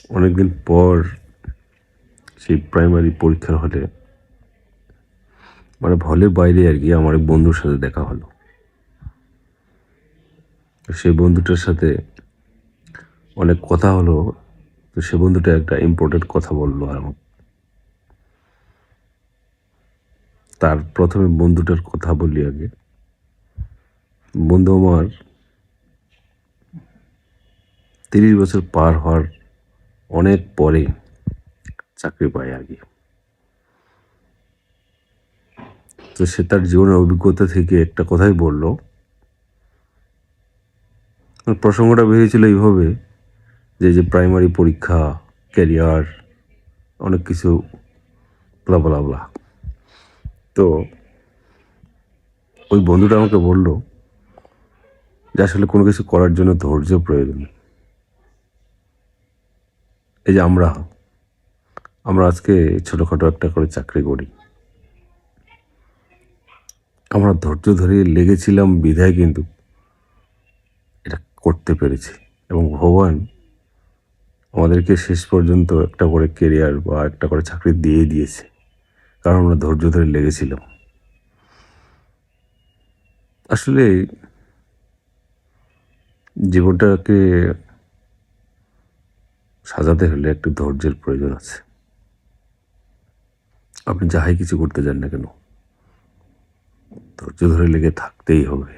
অনেকদিন পর সেই প্রাইমারি পরীক্ষার হলে হলের বাইরে আর কি আমার এক বন্ধুর সাথে দেখা হলো। সেই বন্ধুটার সাথে অনেক কথা হলো। তো সে বন্ধুটা একটা ইম্পর্টেন্ট কথা বললো আমাকে। তার প্রথমে বন্ধুটার কথা বলি আগে। বন্ধু আমার 30 বছর পার হওয়ার অনেক পরে চাকরি পায় আর কি। তো সে তার জীবনের অভিজ্ঞতা থেকে একটা কথাই বলল। প্রসঙ্গটা বেরিয়েছিল এইভাবে যে প্রাইমারি পরীক্ষা, ক্যারিয়ার, অনেক কিছু ব্লা ব্লা ব্লা। তো ওই বন্ধুটা আমাকে বলল যে আসলে কোনো কিছু করার জন্য ধৈর্য প্রয়োজন। এই যে আমরা আজকে ছোটোখাটো একটা করে চাকরি করি, আমরা ধৈর্য ধরে লেগেছিলাম বিধায় কিন্তু এটা করতে পেরেছি, এবং ভগবান আমাদেরকে শেষ পর্যন্ত একটা করে কেরিয়ার বা একটা করে চাকরি দিয়ে দিয়েছে, কারণ আমরা ধৈর্য ধরে লেগেছিলাম। আসলে জীবনটাকে সাজাতে হলে একটু ধৈর্যের প্রয়োজন আছে। আপনি যাহাই কিছু করতে যান না কেন, ধৈর্য ধরে লেগে থাকতেই হবে।